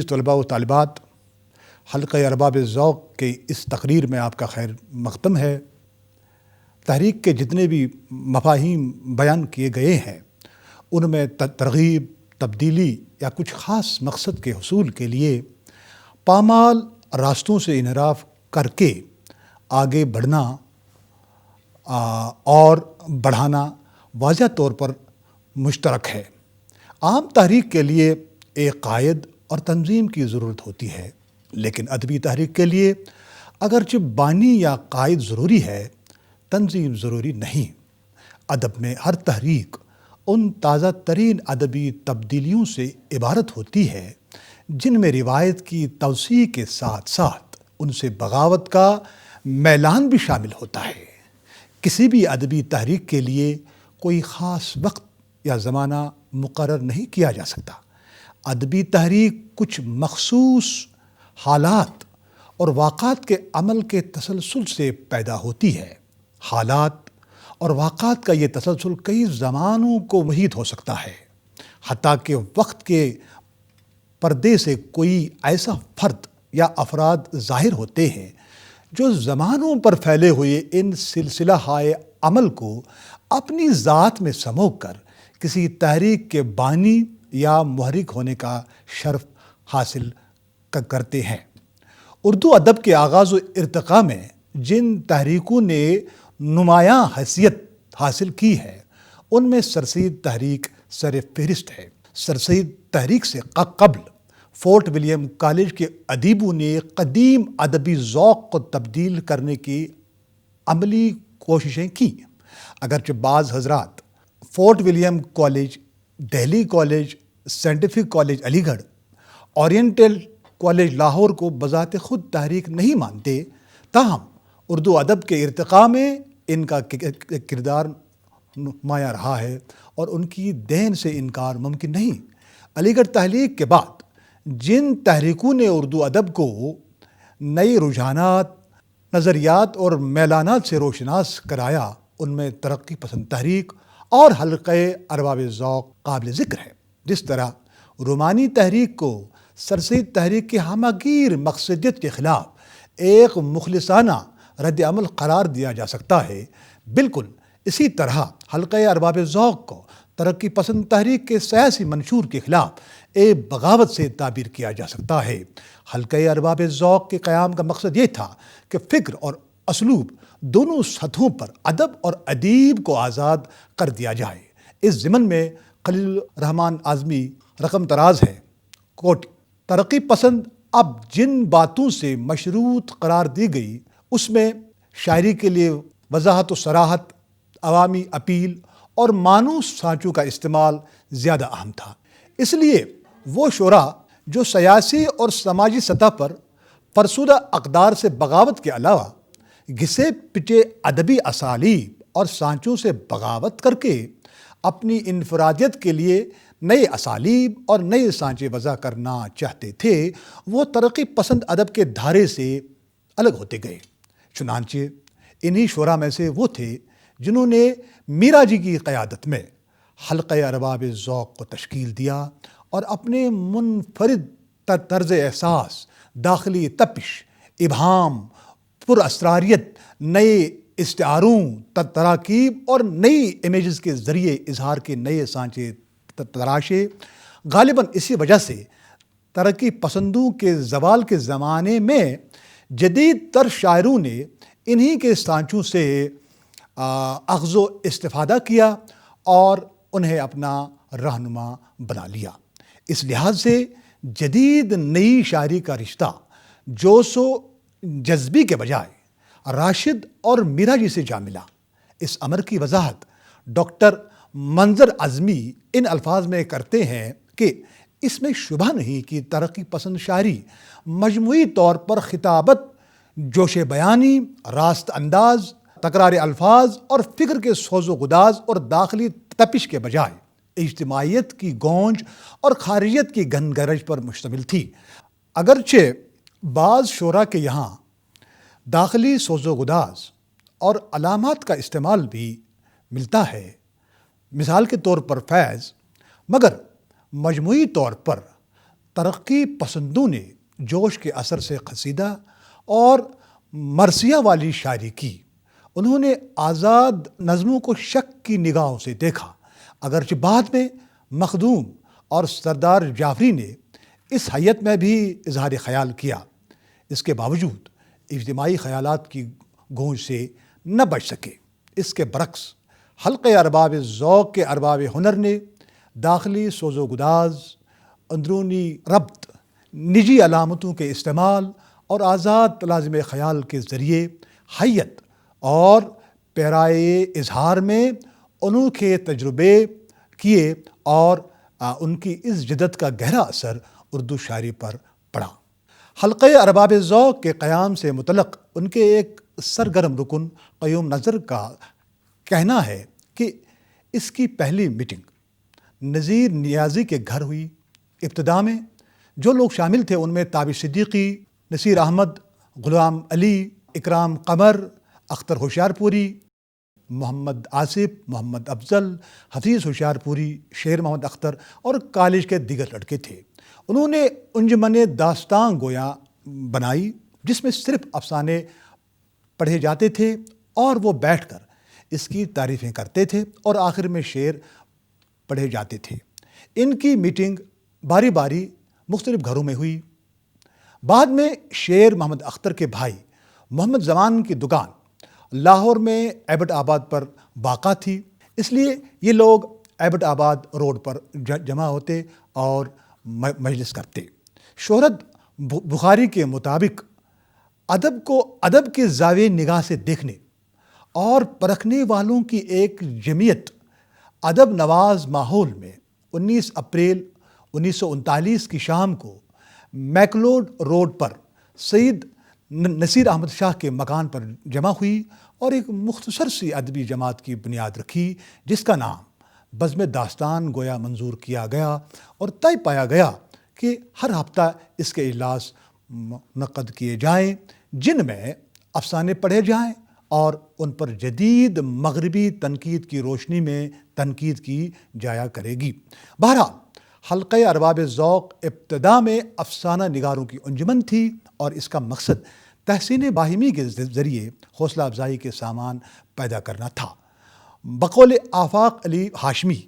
عزیز طلباء و طالبات، حلقہ ارباب ذوق کے اس تقریر میں آپ کا خیر مقدم ہے۔ تحریک کے جتنے بھی مفاہیم بیان کیے گئے ہیں ان میں ترغیب، تبدیلی یا کچھ خاص مقصد کے حصول کے لیے پامال راستوں سے انحراف کر کے آگے بڑھنا اور بڑھانا واضح طور پر مشترک ہے۔ عام تحریک کے لیے ایک قائد اور تنظیم کی ضرورت ہوتی ہے، لیکن ادبی تحریک کے لیے اگرچہ بانی یا قائد ضروری ہے، تنظیم ضروری نہیں۔ ادب میں ہر تحریک ان تازہ ترین ادبی تبدیلیوں سے عبارت ہوتی ہے جن میں روایت کی توسیع کے ساتھ ساتھ ان سے بغاوت کا میلان بھی شامل ہوتا ہے۔ کسی بھی ادبی تحریک کے لیے کوئی خاص وقت یا زمانہ مقرر نہیں کیا جا سکتا۔ ادبی تحریک کچھ مخصوص حالات اور واقعات کے عمل کے تسلسل سے پیدا ہوتی ہے۔ حالات اور واقعات کا یہ تسلسل کئی زمانوں کو محیط ہو سکتا ہے، حتیٰ کہ وقت کے پردے سے کوئی ایسا فرد یا افراد ظاہر ہوتے ہیں جو زمانوں پر پھیلے ہوئے ان سلسلہ ہائے عمل کو اپنی ذات میں سمو کر کسی تحریک کے بانی یا محرک ہونے کا شرف حاصل کرتے ہیں۔ اردو ادب کے آغاز و ارتقاء میں جن تحریکوں نے نمایاں حیثیت حاصل کی ہے ان میں سرسید تحریک سر فہرست ہے۔ سرسید تحریک سے قبل فورٹ ولیم کالج کے ادیبوں نے قدیم ادبی ذوق کو تبدیل کرنے کی عملی کوششیں کیں۔ اگرچہ بعض حضرات Fort William college, Delhi college, scientific college Aligarh, oriental college Lahore کو بذات خود تحریک نہیں مانتے، تاہم اردو ادب کے ارتقاء میں ان کا کردار نمایاں رہا ہے اور ان کی دین سے انکار ممکن نہیں۔ علی گڑھ تحریک کے بعد جن تحریکوں نے اردو ادب کو نئے رجحانات، نظریات اور میلانات سے روشناس کرایا، ان میں ترقی پسند تحریک اور حلقہ ارباب ذوق قابل ذکر ہے۔ جس طرح رومانی تحریک کو سرسید تحریک کے ہمہ گیر مقصدیت کے خلاف ایک مخلصانہ رد عمل قرار دیا جا سکتا ہے، بالکل اسی طرح حلقہ ارباب ذوق کو ترقی پسند تحریک کے سیاسی منشور کے خلاف ایک بغاوت سے تعبیر کیا جا سکتا ہے۔ حلقہ ارباب ذوق کے قیام کا مقصد یہ تھا کہ فکر اور اسلوب دونوں سطحوں پر ادب اور ادیب کو آزاد کر دیا جائے۔ اس ضمن میں خلیل الرحمن اعظمی رقم طراز ہے: کوٹ ترقی پسند اب جن باتوں سے مشروط قرار دی گئی اس میں شاعری کے لیے وضاحت و صراحت، عوامی اپیل اور مانوس سانچوں کا استعمال زیادہ اہم تھا۔ اس لیے وہ شعراء جو سیاسی اور سماجی سطح پر فرسودہ اقدار سے بغاوت کے علاوہ گھسے پچے ادبی اسالیب اور سانچوں سے بغاوت کر کے اپنی انفرادیت کے لیے نئے اسالیب اور نئے سانچے وضع کرنا چاہتے تھے، وہ ترقی پسند ادب کے دھارے سے الگ ہوتے گئے۔ چنانچہ انہی شعراء میں سے وہ تھے جنہوں نے میرا جی کی قیادت میں حلقہ ارباب ذوق کو تشکیل دیا اور اپنے منفرد طرز احساس، داخلی تپش، ابہام، پر اسراریت، نئے استعاروں، تراکیب اور نئی امیجز کے ذریعے اظہار کے نئے سانچے تراشے۔ غالباً اسی وجہ سے ترقی پسندوں کے زوال کے زمانے میں جدید تر شاعروں نے انہی کے سانچوں سے اخذ و استفادہ کیا اور انہیں اپنا رہنما بنا لیا۔ اس لحاظ سے جدید نئی شاعری کا رشتہ جوش و جذبی کے بجائے راشد اور میرا جی سے جا ملا۔ اس امر کی وضاحت ڈاکٹر منظر اعظمی ان الفاظ میں کرتے ہیں کہ اس میں شبہ نہیں کہ ترقی پسند شاعری مجموعی طور پر خطابت، جوش بیانی، راست انداز، تکرار الفاظ اور فکر کے سوز و گداز اور داخلی تپش کے بجائے اجتماعیت کی گونج اور خارجیت کی گھن گرج پر مشتمل تھی۔ اگرچہ بعض شعراء کے یہاں داخلی سوز و گداز اور علامات کا استعمال بھی ملتا ہے، مثال کے طور پر فیض، مگر مجموعی طور پر ترقی پسندوں نے جوش کے اثر سے قصیدہ اور مرثیہ والی شاعری کی۔ انہوں نے آزاد نظموں کو شک کی نگاہوں سے دیکھا، اگرچہ بعد میں مخدوم اور سردار جعفری نے اس حیت میں بھی اظہار خیال کیا۔ اس کے باوجود اجتماعی خیالات کی گونج سے نہ بچ سکے۔ اس کے برعکس حلقۂ ارباب ذوق کے ارباب ہنر نے داخلی سوز و گداز، اندرونی ربط، نجی علامتوں کے استعمال اور آزاد تلازم خیال کے ذریعے حیت اور پیرائے اظہار میں انوکھے تجربے کیے اور ان کی اس جدت کا گہرا اثر اردو شاعری پر پڑا۔ حلقۂ ارباب ذوق کے قیام سے متعلق ان کے ایک سرگرم رکن قیوم نظر کا کہنا ہے کہ اس کی پہلی میٹنگ نذیر نیازی کے گھر ہوئی۔ ابتدا میں جو لوگ شامل تھے ان میں تابع صدیقی، نصیر احمد، غلام علی، اکرام قمر، اختر ہوشیار پوری، محمد آصف، محمد افضل، حفیظ ہوشیار پوری، شیر محمد اختر اور کالج کے دیگر لڑکے تھے۔ انہوں نے انجمن داستان گویا بنائی جس میں صرف افسانے پڑھے جاتے تھے اور وہ بیٹھ کر اس کی تعریفیں کرتے تھے اور آخر میں شعر پڑھے جاتے تھے۔ ان کی میٹنگ باری باری مختلف گھروں میں ہوئی۔ بعد میں شیر محمد اختر کے بھائی محمد زمان کی دکان لاہور میں ایبٹ آباد پر واقع تھی، اس لیے یہ لوگ ایبٹ آباد روڈ پر جمع ہوتے اور مجلس کرتے۔ شہرت بخاری کے مطابق ادب کو ادب کے زاویہ نگاہ سے دیکھنے اور پرکھنے والوں کی ایک جمعیت ادب نواز ماحول میں 19 اپریل 1939 کی شام کو میکلوڈ روڈ پر سید نصیر احمد شاہ کے مکان پر جمع ہوئی اور ایک مختصر سی ادبی جماعت کی بنیاد رکھی جس کا نام بزم داستان گویا منظور کیا گیا اور طے پایا گیا کہ ہر ہفتہ اس کے اجلاس منعقد کیے جائیں جن میں افسانے پڑھے جائیں اور ان پر جدید مغربی تنقید کی روشنی میں تنقید کی جایا کرے گی۔ بہرحال حلقۂ ارباب ذوق ابتدا میں افسانہ نگاروں کی انجمن تھی اور اس کا مقصد تحسین باہمی کے ذریعے حوصلہ افزائی کے سامان پیدا کرنا تھا۔ بقول آفاق علی ہاشمی،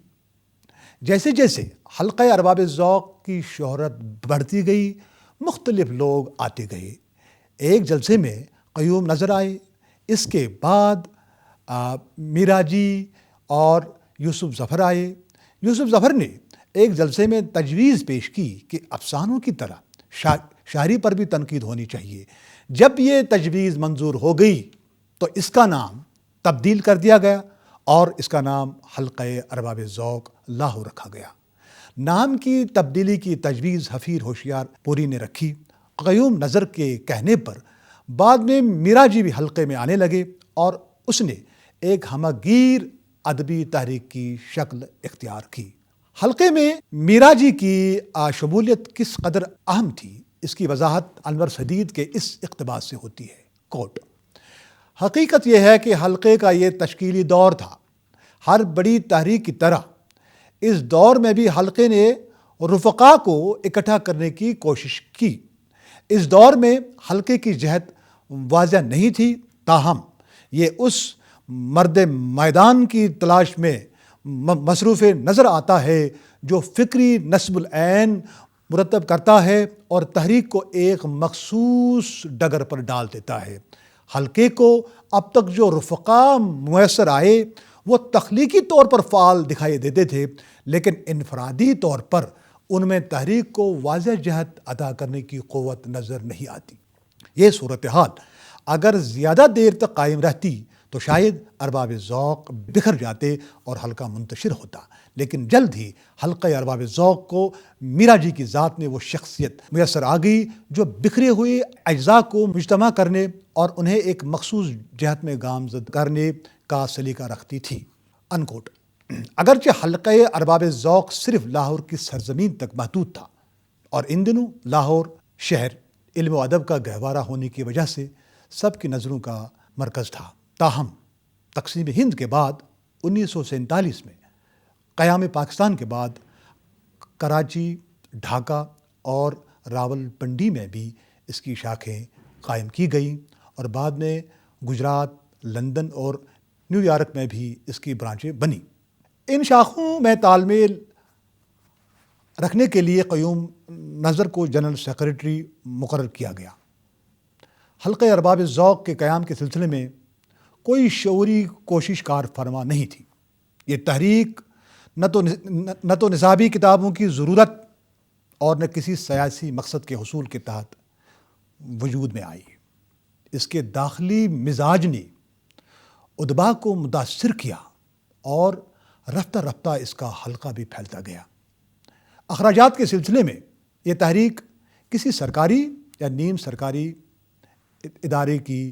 جیسے جیسے حلقۂ ارباب ذوق کی شہرت بڑھتی گئی مختلف لوگ آتے گئے۔ ایک جلسے میں قیوم نظر آئے، اس کے بعد میرا جی اور یوسف ظفر آئے۔ یوسف ظفر نے ایک جلسے میں تجویز پیش کی کہ افسانوں کی طرح شاعری پر بھی تنقید ہونی چاہیے۔ جب یہ تجویز منظور ہو گئی تو اس کا نام تبدیل کر دیا گیا اور اس کا نام حلقۂ ارباب ذوق لاہور رکھا گیا۔ نام کی تبدیلی کی تجویز حفیظ ہوشیار پوری نے رکھی۔ قیوم نظر کے کہنے پر بعد میں میرا جی بھی حلقے میں آنے لگے اور اس نے ایک ہمہ گیر ادبی تحریک کی شکل اختیار کی۔ حلقے میں میرا جی کی شمولیت کس قدر اہم تھی اس کی وضاحت انور سدید کے اس اقتباس سے ہوتی ہے۔ کوٹ: حقیقت یہ ہے کہ حلقے کا یہ تشکیلی دور تھا۔ ہر بڑی تحریک کی طرح اس دور میں بھی حلقے نے رفقا کو اکٹھا کرنے کی کوشش کی۔ اس دور میں حلقے کی جہت واضح نہیں تھی، تاہم یہ اس مرد میدان کی تلاش میں مصروف نظر آتا ہے جو فکری نصب العین مرتب کرتا ہے اور تحریک کو ایک مخصوص ڈگر پر ڈال دیتا ہے۔ حلقے کو اب تک جو رفقا میسر آئے وہ تخلیقی طور پر فعال دکھائی دیتے تھے، لیکن انفرادی طور پر ان میں تحریک کو واضح جہت عطا کرنے کی قوت نظر نہیں آتی۔ یہ صورتحال اگر زیادہ دیر تک قائم رہتی تو شاید ارباب ذوق بکھر جاتے اور حلقہ منتشر ہوتا، لیکن جلد ہی حلقہ ارباب ذوق کو میرا جی کی ذات میں وہ شخصیت میسر آ گئی جو بکھرے ہوئے اجزاء کو مجتمع کرنے اور انہیں ایک مخصوص جہت میں گامزد کرنے کا سلیقہ رکھتی تھی۔ انکوٹ: اگرچہ حلقہ ارباب ذوق صرف لاہور کی سرزمین تک محدود تھا اور ان دنوں لاہور شہر علم و ادب کا گہوارہ ہونے کی وجہ سے سب کی نظروں کا مرکز تھا، تاہم تقسیم ہند کے بعد 1947 میں قیام پاکستان کے بعد کراچی، ڈھاکہ اور راول پنڈی میں بھی اس کی شاخیں قائم کی گئیں اور بعد میں گجرات، لندن اور نیو یارک میں بھی اس کی برانچیں بنیں۔ ان شاخوں میں تال میل رکھنے کے لیے قیوم نظر کو جنرل سیکرٹری مقرر کیا گیا۔ حلقہ ارباب ذوق کے قیام کے سلسلے میں کوئی شعوری کوشش کار فرما نہیں تھی۔ یہ تحریک نہ تو نصابی کتابوں کی ضرورت اور نہ کسی سیاسی مقصد کے حصول کے تحت وجود میں آئی۔ اس کے داخلی مزاج نے ادبا کو متاثر کیا اور رفتہ رفتہ اس کا حلقہ بھی پھیلتا گیا۔ اخراجات کے سلسلے میں یہ تحریک کسی سرکاری یا نیم سرکاری ادارے کی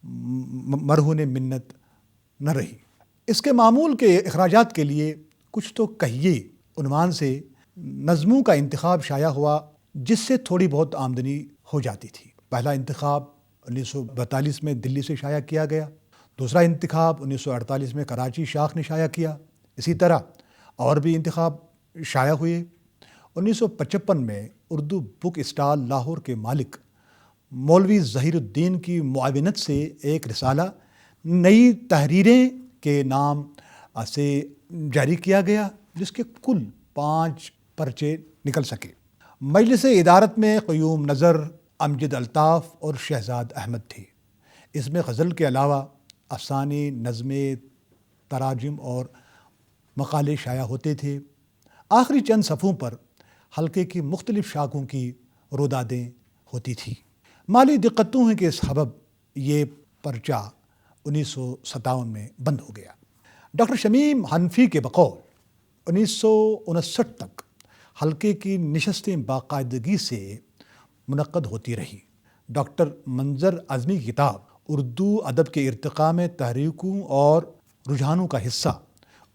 مرہون منت نہ رہی۔ اس کے معمول کے اخراجات کے لیے کچھ تو کہیے عنوان سے نظموں کا انتخاب شائع ہوا، جس سے تھوڑی بہت آمدنی ہو جاتی تھی۔ پہلا انتخاب 1942 میں دلی سے شائع کیا گیا، دوسرا انتخاب 1948 میں کراچی شاخ نے شائع کیا۔ اسی طرح اور بھی انتخاب شائع ہوئے۔ 1955 میں اردو بک اسٹال لاہور کے مالک مولوی ظہیر الدین کی معاونت سے ایک رسالہ نئی تحریریں کے نام سے جاری کیا گیا، جس کے کل 5 پرچے نکل سکے۔ مجلس ادارت میں قیوم نظر، امجد الطاف اور شہزاد احمد تھے۔ اس میں غزل کے علاوہ افسانے، نظمیں، تراجم اور مقالے شائع ہوتے تھے۔ آخری چند صفحوں پر حلقے کی مختلف شاخوں کی رودادیں ہوتی تھیں۔ مالی دقتوں کے سبب یہ پرچہ 1957 میں بند ہو گیا۔ ڈاکٹر شمیم حنفی کے بقول 1959 تک حلقے کی نشستیں باقاعدگی سے منعقد ہوتی رہی۔ ڈاکٹر منظر اعظمی کی کتاب اردو ادب کے ارتقاء میں تحریکوں اور رجحانوں کا حصہ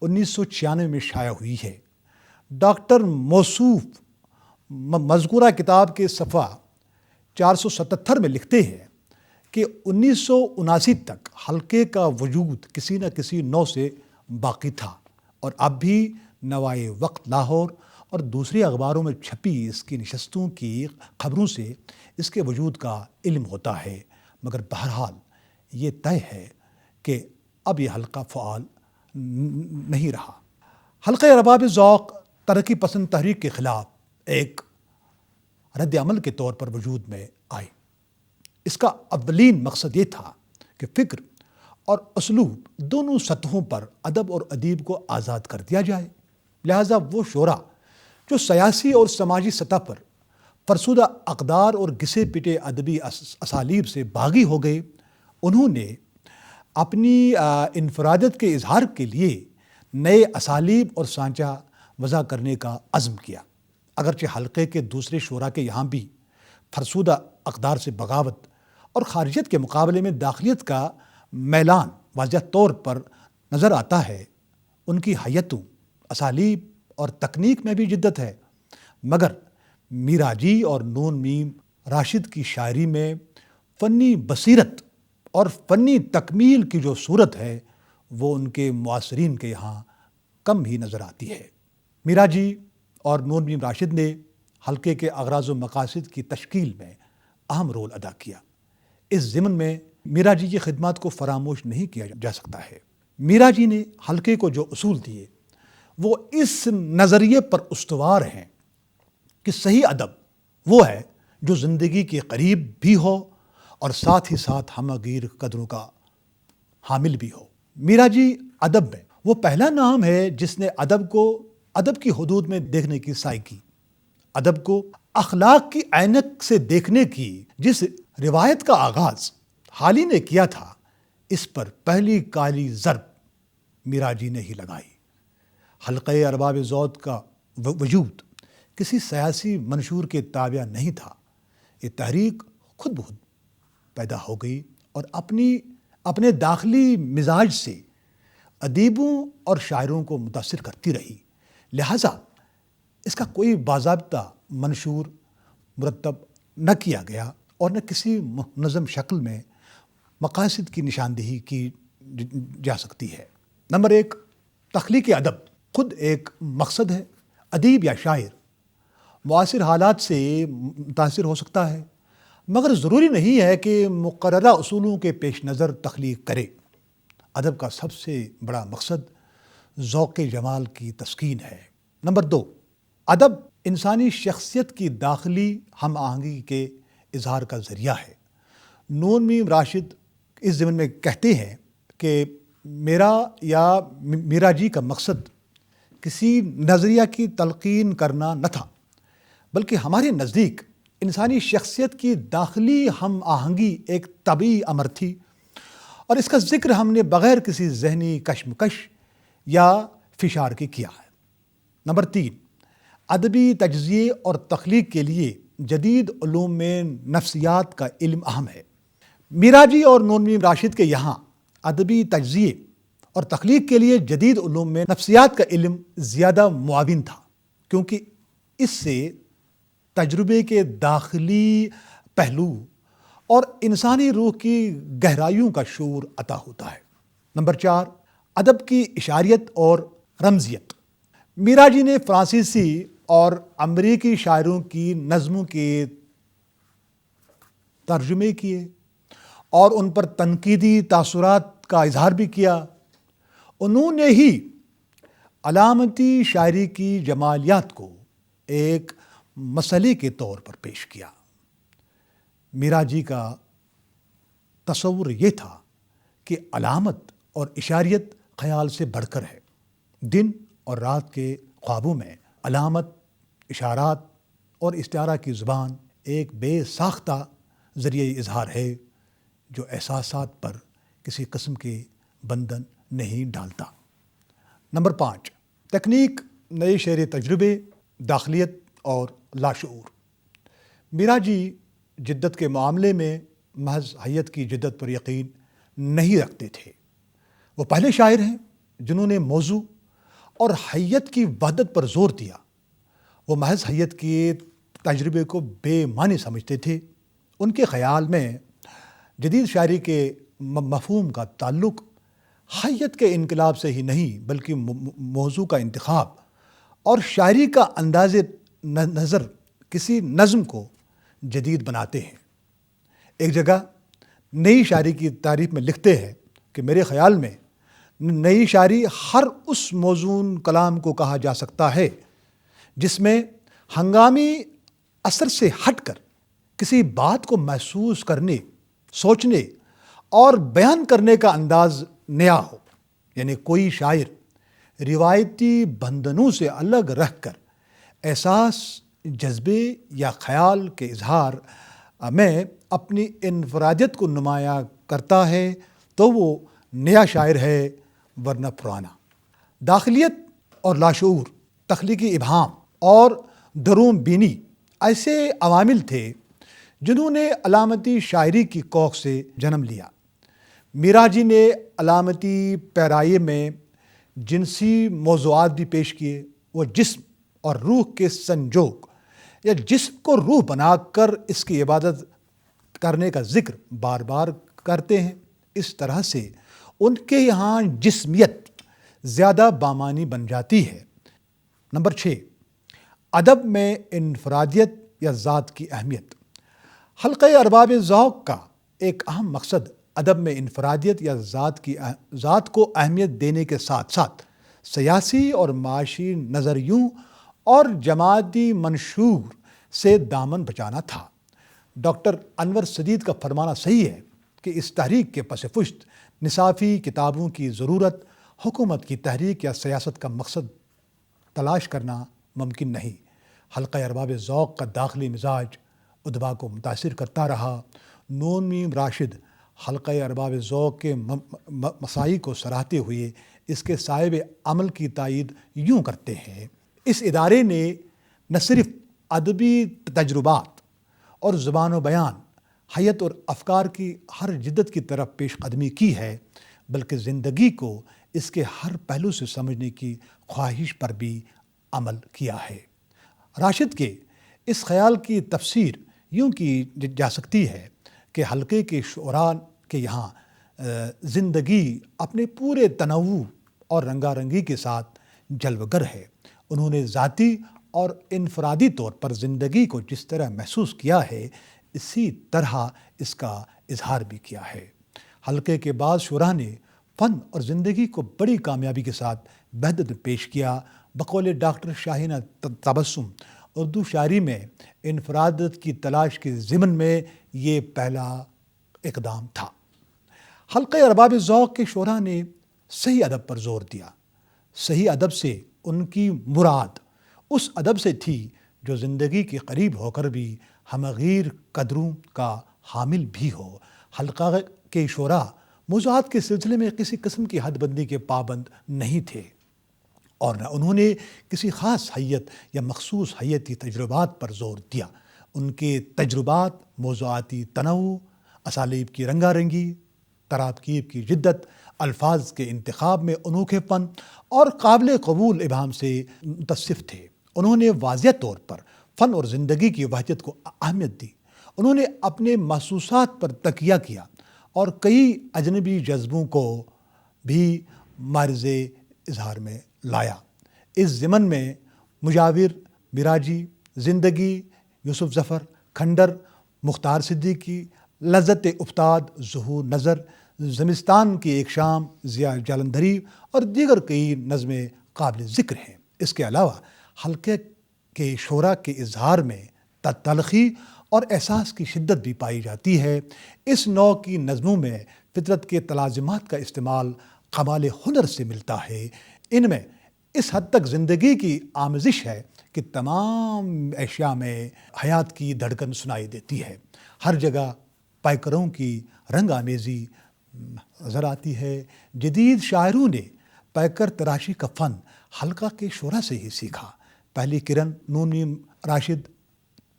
1996 میں شائع ہوئی ہے۔ ڈاکٹر موصوف مذکورہ کتاب کے صفحہ 477 میں لکھتے ہیں کہ 1979 تک حلقے کا وجود کسی نہ کسی نوع سے باقی تھا اور اب بھی نوائے وقت لاہور اور دوسرے اخباروں میں چھپی اس کی نشستوں کی خبروں سے اس کے وجود کا علم ہوتا ہے، مگر بہرحال یہ طے ہے کہ اب یہ حلقہ فعال نہیں رہا۔ حلقہ ارباب ذوق ترقی پسند تحریک کے خلاف ایک رد عمل کے طور پر وجود میں آئی۔ اس کا اولین مقصد یہ تھا کہ فکر اور اسلوب دونوں سطحوں پر ادب اور ادیب کو آزاد کر دیا جائے، لہٰذا وہ شعراء جو سیاسی اور سماجی سطح پر فرسودہ اقدار اور گھسے پٹے ادبی اسالیب سے باغی ہو گئے، انہوں نے اپنی انفرادیت کے اظہار کے لیے نئے اسالیب اور سانچہ وضع کرنے کا عزم کیا۔ اگرچہ حلقے کے دوسرے شعراء کے یہاں بھی فرسودہ اقدار سے بغاوت اور خارجیت کے مقابلے میں داخلیت کا میلان واضح طور پر نظر آتا ہے، ان کی حیتوں، اسالیب اور تکنیک میں بھی جدت ہے، مگر میرا جی اور نون میم راشد کی شاعری میں فنی بصیرت اور فنی تکمیل کی جو صورت ہے وہ ان کے معاصرین کے یہاں کم ہی نظر آتی ہے۔ میرا جی اور نون میم راشد نے حلقے کے اغراض و مقاصد کی تشکیل میں اہم رول ادا کیا۔ اس ضمن میں میرا جی کی خدمات کو فراموش نہیں کیا جا سکتا ہے۔ میرا جی نے حلقے کو جو اصول دیے وہ اس نظریے پر استوار ہیں کہ صحیح ادب وہ ہے جو زندگی کے قریب بھی ہو اور ساتھ ہی ساتھ ہمگیر قدروں کا حامل بھی ہو۔ میرا جی ادب میں وہ پہلا نام ہے جس نے ادب کو ادب کی حدود میں دیکھنے کی سعی کی، ادب کو اخلاق کی عینک سے دیکھنے کی جس روایت کا آغاز حالی نے کیا تھا، اس پر پہلی کالی ضرب میرا جی نے ہی لگائی۔ حلقہ ارباب ذوق کا وجود کسی سیاسی منشور کے تابع نہیں تھا، یہ تحریک خود بخود پیدا ہو گئی اور اپنے داخلی مزاج سے ادیبوں اور شاعروں کو متاثر کرتی رہی، لہٰذا اس کا کوئی باضابطہ منشور مرتب نہ کیا گیا اور نہ کسی منظم شکل میں مقاصد کی نشاندہی کی جا سکتی ہے۔ نمبر 1، تخلیق ادب خود ایک مقصد ہے۔ ادیب یا شاعر معاصر حالات سے متاثر ہو سکتا ہے، مگر ضروری نہیں ہے کہ مقررہ اصولوں کے پیش نظر تخلیق کرے۔ ادب کا سب سے بڑا مقصد ذوق جمال کی تسکین ہے۔ نمبر 2، ادب انسانی شخصیت کی داخلی ہم آہنگی کے اظہار کا ذریعہ ہے۔ نون میم راشد اس ضمن میں کہتے ہیں کہ میرا یا میرا جی کا مقصد کسی نظریہ کی تلقین کرنا نہ تھا، بلکہ ہمارے نزدیک انسانی شخصیت کی داخلی ہم آہنگی ایک طبیعی امر تھی، اور اس کا ذکر ہم نے بغیر کسی ذہنی کشمکش یا فشار کے کیا ہے۔ نمبر 3، ادبی تجزیے اور تخلیق کے لیے جدید علوم میں نفسیات کا علم اہم ہے۔ میرا جی اور نون میم راشد کے یہاں ادبی تجزیے اور تخلیق کے لیے جدید علوم میں نفسیات کا علم زیادہ معاون تھا، کیونکہ اس سے تجربے کے داخلی پہلو اور انسانی روح کی گہرائیوں کا شعور عطا ہوتا ہے۔ نمبر 4، ادب کی اشاریت اور رمزیت۔ میرا جی نے فرانسیسی اور امریکی شاعروں کی نظموں کے ترجمے کیے اور ان پر تنقیدی تاثرات کا اظہار بھی کیا۔ انہوں نے ہی علامتی شاعری کی جمالیات کو ایک مسئلے کے طور پر پیش کیا۔ میرا جی کا تصور یہ تھا کہ علامت اور اشاریت خیال سے بڑھ کر ہے۔ دن اور رات کے خوابوں میں علامت، اشارات اور استعارہ کی زبان ایک بے ساختہ ذریعہ اظہار ہے جو احساسات پر کسی قسم کے بندھن نہیں ڈالتا۔ نمبر 5، تکنیک، نئے شعری تجربے، داخلیت اور لاشعور۔ میرا جی جدت کے معاملے میں محض حیت کی جدت پر یقین نہیں رکھتے تھے۔ وہ پہلے شاعر ہیں جنہوں نے موضوع اور حیت کی وحدت پر زور دیا۔ وہ محض حیت کے تجربے کو بے معنی سمجھتے تھے۔ ان کے خیال میں جدید شاعری کے مفہوم کا تعلق حیت کے انقلاب سے ہی نہیں بلکہ موضوع کا انتخاب اور شاعری کا انداز نظر کسی نظم کو جدید بناتے ہیں۔ ایک جگہ نئی شاعری کی تعریف میں لکھتے ہیں کہ میرے خیال میں نئی شاعری ہر اس موزون کلام کو کہا جا سکتا ہے جس میں ہنگامی اثر سے ہٹ کر کسی بات کو محسوس کرنے، سوچنے اور بیان کرنے کا انداز نیا ہو۔ یعنی کوئی شاعر روایتی بندھنوں سے الگ رہ کر احساس، جذبے یا خیال کے اظہار میں اپنی انفرادیت کو نمایاں کرتا ہے تو وہ نیا شاعر ہے، ورنہ پرانا۔ داخلیت اور لاشعور، تخلیقی ابہام اور درون بینی ایسے عوامل تھے جنہوں نے علامتی شاعری کی کوکھ سے جنم لیا۔ میرا جی نے علامتی پیرایے میں جنسی موضوعات بھی پیش کیے۔ وہ جسم اور روح کے سنجوگ یا جسم کو روح بنا کر اس کی عبادت کرنے کا ذکر بار بار کرتے ہیں۔ اس طرح سے ان کے یہاں جسمیت زیادہ بامعنی بن جاتی ہے۔ نمبر 6، ادب میں انفرادیت یا ذات کی اہمیت۔ حلقہ ارباب ذوق کا ایک اہم مقصد ادب میں انفرادیت یا ذات کو اہمیت دینے کے ساتھ ساتھ سیاسی اور معاشی نظریوں اور جماعتی منشور سے دامن بچانا تھا۔ ڈاکٹر انور سدید کا فرمانا صحیح ہے کہ اس تحریک کے پس پشت نصافی کتابوں کی ضرورت، حکومت کی تحریک یا سیاست کا مقصد تلاش کرنا ممکن نہیں۔ حلقہ ارباب ذوق کا داخلی مزاج ادبا کو متاثر کرتا رہا۔ نون میم راشد حلقہ ارباب ذوق کے مساعی کو سراہتے ہوئے اس کے صاحب عمل کی تائید یوں کرتے ہیں: اس ادارے نے نہ صرف ادبی تجربات اور زبان و بیان، حیت اور افکار کی ہر جدت کی طرف پیش قدمی کی ہے، بلکہ زندگی کو اس کے ہر پہلو سے سمجھنے کی خواہش پر بھی عمل کیا ہے۔ راشد کے اس خیال کی تفسیر یوں کی جا سکتی ہے کہ حلقے کے شعراء کے یہاں زندگی اپنے پورے تنوع اور رنگا رنگی کے ساتھ جلوگر ہے۔ انہوں نے ذاتی اور انفرادی طور پر زندگی کو جس طرح محسوس کیا ہے اسی طرح اس کا اظہار بھی کیا ہے۔ حلقے کے بعض شعراء نے فن اور زندگی کو بڑی کامیابی کے ساتھ وحدت میں پیش کیا۔ بقول ڈاکٹر شاہینہ تبسم، اردو شاعری میں انفرادیت کی تلاش کے ضمن میں یہ پہلا اقدام تھا۔ حلقہ ارباب ذوق کے شعراء نے صحیح ادب پر زور دیا۔ صحیح ادب سے ان کی مراد اس ادب سے تھی جو زندگی کے قریب ہو کر بھی ہمغیر قدروں کا حامل بھی ہو۔ حلقہ کے شعراء موضوعات کے سلسلے میں کسی قسم کی حد بندی کے پابند نہیں تھے، اور نہ انہوں نے کسی خاص حیت یا مخصوص حیتی تجربات پر زور دیا۔ ان کے تجربات موضوعاتی تنوع، اسالیب کی رنگا رنگی، تراکیب کی جدت، الفاظ کے انتخاب میں انوکھے پن اور قابل قبول ابہام سے متصف تھے۔ انہوں نے واضح طور پر فن اور زندگی کی وحدت کو اہمیت دی۔ انہوں نے اپنے محسوسات پر تکیہ کیا اور کئی اجنبی جذبوں کو بھی معرض اظہار میں لایا۔ اس ضمن میں مجاور، مراجی، زندگی، یوسف ظفر، کھنڈر، مختار صدیقی، لذت افتاد، ظہور نظر، زمستان کی ایک شام، ضیاء جالندھری اور دیگر کئی نظمیں قابل ذکر ہیں۔ اس کے علاوہ حلقے کے شعراء کے اظہار میں تلخی اور احساس کی شدت بھی پائی جاتی ہے۔ اس نوع کی نظموں میں فطرت کے تلازمات کا استعمال کمال ہنر سے ملتا ہے۔ ان میں اس حد تک زندگی کی آمیزش ہے کہ تمام اشیاء میں حیات کی دھڑکن سنائی دیتی ہے۔ ہر جگہ پیکروں کی رنگ آمیزی نظر آتی ہے۔ جدید شاعروں نے پیکر تراشی کا فن حلقہ کے شعراء سے ہی سیکھا۔ پہلی کرن، نونی راشد،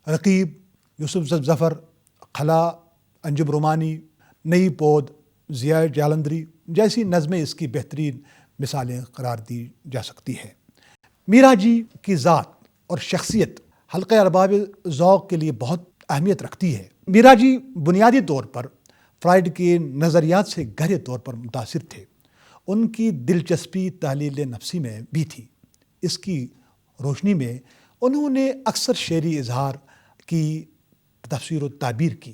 رقیب، یوسف ظفر، خلا، انجم رومانی، نئی پود، ضیاء جالندھری جیسی نظمیں اس کی بہترین مثالیں قرار دی جا سکتی ہے۔ میرا جی کی ذات اور شخصیت حلقہ ارباب ذوق کے لیے بہت اہمیت رکھتی ہے۔ میرا جی بنیادی طور پر فرائیڈ کے نظریات سے گہرے طور پر متاثر تھے۔ ان کی دلچسپی تحلیل نفسی میں بھی تھی۔ اس کی روشنی میں انہوں نے اکثر شعری اظہار کی تفسیر و تعبیر کی۔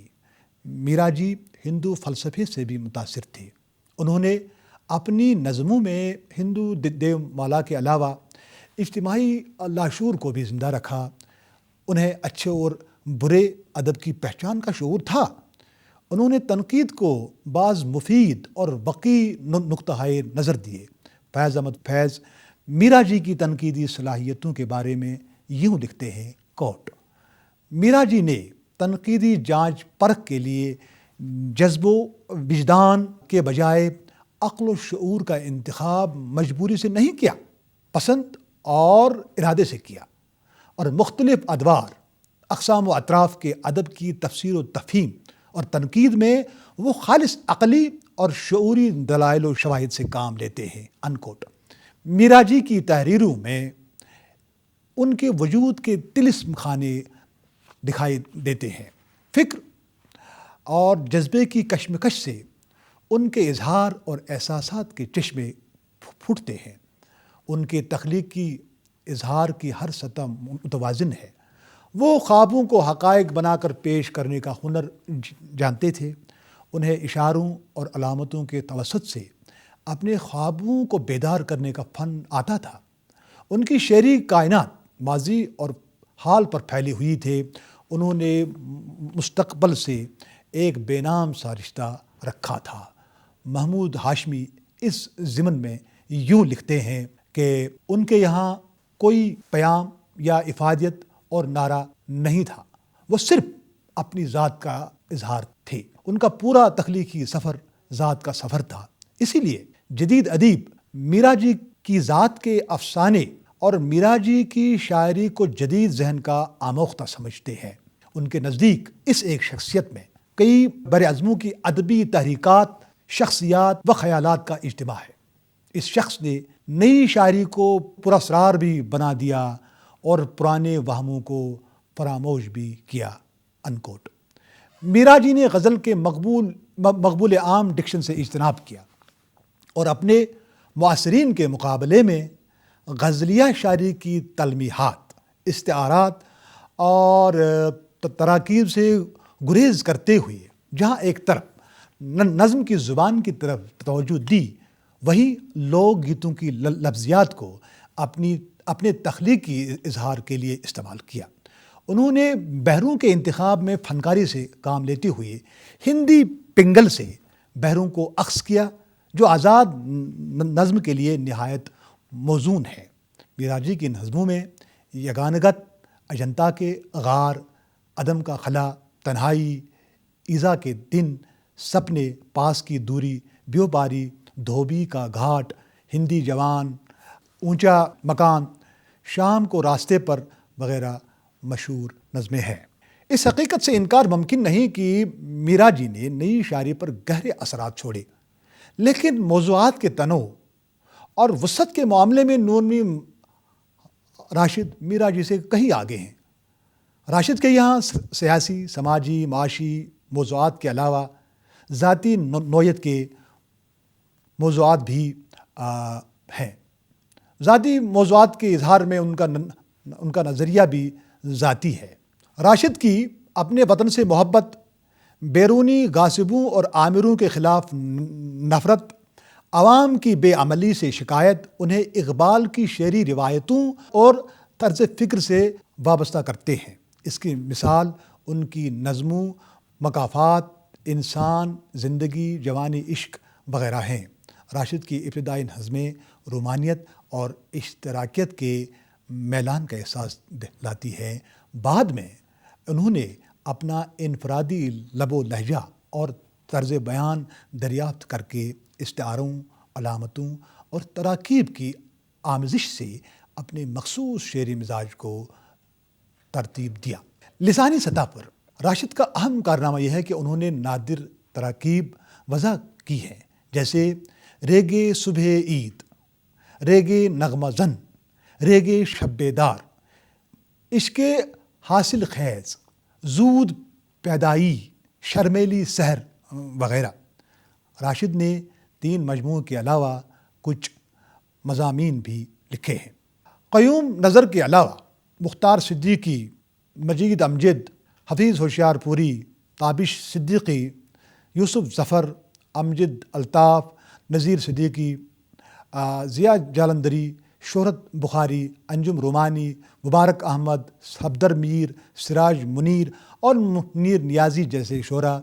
میرا جی ہندو فلسفے سے بھی متاثر تھے۔ انہوں نے اپنی نظموں میں ہندو دیو مالا کے علاوہ اجتماعی لاشعور کو بھی زندہ رکھا۔ انہیں اچھے اور برے ادب کی پہچان کا شعور تھا۔ انہوں نے تنقید کو بعض مفید اور وقی نقطۂ نظر دیے۔ فیض احمد فیض میرا جی کی تنقیدی صلاحیتوں کے بارے میں یوں لکھتے ہیں، کوٹ: میرا جی نے تنقیدی جانچ پرکھ کے لیے جذب و وجدان کے بجائے عقل و شعور کا انتخاب مجبوری سے نہیں کیا، پسند اور ارادے سے کیا، اور مختلف ادوار، اقسام و اطراف کے ادب کی تفسیر و تفہیم اور تنقید میں وہ خالص عقلی اور شعوری دلائل و شواہد سے کام لیتے ہیں۔ انکوٹ۔ میرا جی کی تحریروں میں ان کے وجود کے طلسم خانے دکھائی دیتے ہیں۔ فکر اور جذبے کی کشمکش سے ان کے اظہار اور احساسات کے چشمے پھوٹتے ہیں۔ ان کے تخلیقی اظہار کی ہر سطح متوازن ہے۔ وہ خوابوں کو حقائق بنا کر پیش کرنے کا ہنر جانتے تھے۔ انہیں اشاروں اور علامتوں کے توسط سے اپنے خوابوں کو بیدار کرنے کا فن آتا تھا۔ ان کی شعری کائنات ماضی اور حال پر پھیلی ہوئی تھے۔ انہوں نے مستقبل سے ایک بے نام سا رشتہ رکھا تھا۔ محمود ہاشمی اس ضمن میں یوں لکھتے ہیں کہ ان کے یہاں کوئی پیام یا افادیت اور نعرہ نہیں تھا، وہ صرف اپنی ذات کا اظہار تھے۔ ان کا پورا تخلیقی سفر ذات کا سفر تھا۔ اسی لیے جدید ادیب میرا جی کی ذات کے افسانے اور میرا جی کی شاعری کو جدید ذہن کا آموختہ سمجھتے ہیں۔ ان کے نزدیک اس ایک شخصیت میں کئی براعظموں کی ادبی تحریکات، شخصیات و خیالات کا اجتماع ہے۔ اس شخص نے نئی شاعری کو پراسرار بھی بنا دیا اور پرانے وہموں کو فراموش بھی کیا۔ انکوٹ۔ میرا جی نے غزل کے مقبول عام ڈکشن سے اجتناب کیا اور اپنے معاصرین کے مقابلے میں غزلیہ شاعری کی تلمیحات استعارات اور تراکیب سے گریز کرتے ہوئے جہاں ایک طرف نظم کی زبان کی طرف توجہ دی، وہیں لوک گیتوں کی لفظیات کو اپنے تخلیقی اظہار کے لیے استعمال کیا۔ انہوں نے بحروں کے انتخاب میں فنکاری سے کام لیتے ہوئے ہندی پنگل سے بحروں کو اخذ کیا، جو آزاد نظم کے لیے نہایت موزون ہے۔ میرا جی کی نظموں میں یگانگت، اجنتا کے غار، عدم کا خلا، تنہائی، ایذا کے دن، سپنے، پاس کی دوری، بیوپاری، دھوبی کا گھاٹ، ہندی جوان، اونچا مکان، شام کو راستے پر وغیرہ مشہور نظمیں ہیں۔ اس حقیقت سے انکار ممکن نہیں کہ میرا جی نے نئی شاعری پر گہرے اثرات چھوڑے، لیکن موضوعات کے تنوع اور وسعت کے معاملے میں نور میم راشد میرا جی سے کہیں آگے ہیں۔ راشد کے یہاں سیاسی، سماجی، معاشی موضوعات کے علاوہ ذاتی نوعیت کے موضوعات بھی ہیں۔ ذاتی موضوعات کے اظہار میں ان کا نظریہ بھی ذاتی ہے۔ راشد کی اپنے وطن سے محبت، بیرونی غاصبوں اور آمروں کے خلاف نفرت، عوام کی بے عملی سے شکایت انہیں اقبال کی شعری روایتوں اور طرز فکر سے وابستہ کرتے ہیں۔ اس کی مثال ان کی نظموں مکافات، انسان، زندگی، جوانی، عشق وغیرہ ہیں۔ راشد کی ابتدائی نظمیں رومانیت اور اشتراکیت کے میلان کا احساس دلاتی ہے۔ بعد میں انہوں نے اپنا انفرادی لب و لہجہ اور طرز بیان دریافت کر کے استعاروں، علامتوں اور تراکیب کی آمیزش سے اپنے مخصوص شعری مزاج کو ترتیب دیا۔ لسانی سطح پر راشد کا اہم کارنامہ یہ ہے کہ انہوں نے نادر تراکیب وضع کی ہیں، جیسے ریگے صبح عید، ریگے نغمہ زن، ریگے شب دار، عشق حاصل خیز، زود پیدائی، شرمیلی سحر وغیرہ۔ راشد نے 3 مجموعوں کے علاوہ کچھ مضامین بھی لکھے ہیں۔ قیوم نظر کے علاوہ مختار صدیقی، مجید امجد، حفیظ ہوشیار پوری، تابش صدیقی، یوسف ظفر، امجد الطاف، نذیر صدیقی، ضیاء جالندھری، شہرت بخاری، انجم رومانی، مبارک احمد، صفدر میر، سراج منیر اور منیر نیازی جیسے شعراء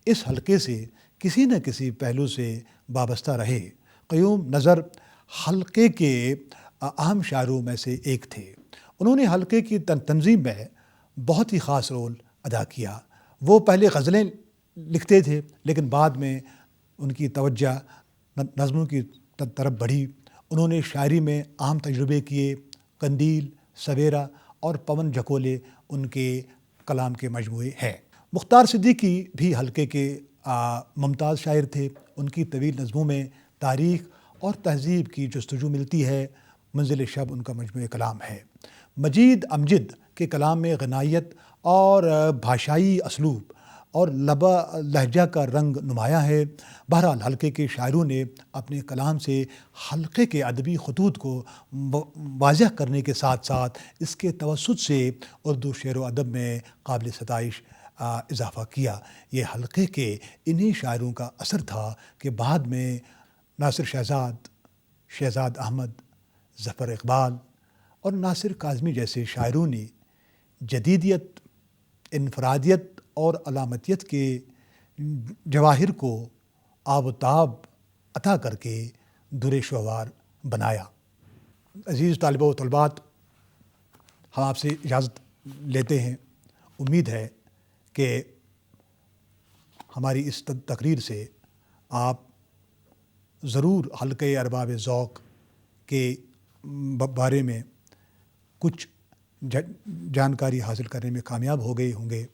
اس حلقے سے کسی نہ کسی پہلو سے وابستہ رہے۔ قیوم نظر حلقے کے اہم شاعروں میں سے ایک تھے۔ انہوں نے حلقے کی تنظیم میں بہت ہی خاص رول ادا کیا۔ وہ پہلے غزلیں لکھتے تھے، لیکن بعد میں ان کی توجہ نظموں کی طرف بڑھی۔ انہوں نے شاعری میں اہم تجربے کیے۔ قندیل، سویرا اور پون جھکولے ان کے کلام کے مجموعے ہیں۔ مختار صدیقی بھی حلقے کے ممتاز شاعر تھے۔ ان کی طویل نظموں میں تاریخ اور تہذیب کی جستجو ملتی ہے۔ منزل شب ان کا مجموعہ کلام ہے۔ مجید امجد کے کلام میں غنائیت اور بھاشائی اسلوب اور لہجہ کا رنگ نمایاں ہے۔ بہرحال حلقے کے شاعروں نے اپنے کلام سے حلقے کے ادبی خطوط کو واضح کرنے کے ساتھ ساتھ اس کے توسط سے اردو شعر و ادب میں قابل ستائش اضافہ کیا۔ یہ حلقے کے انہی شاعروں کا اثر تھا کہ بعد میں ناصر شہزاد احمد، ظفر اقبال اور ناصر کاظمی جیسے شاعروں نے جدیدیت، انفرادیت اور علامتیت کے جواہر کو آب و تاب عطا کر کے در شہوار بنایا۔ عزیز طالبہ و طالبات، ہم آپ سے اجازت لیتے ہیں۔ امید ہے کہ ہماری اس تقریر سے آپ ضرور حلقہ ارباب ذوق کے بارے میں کچھ جانکاری حاصل کرنے میں کامیاب ہو گئے ہوں گے۔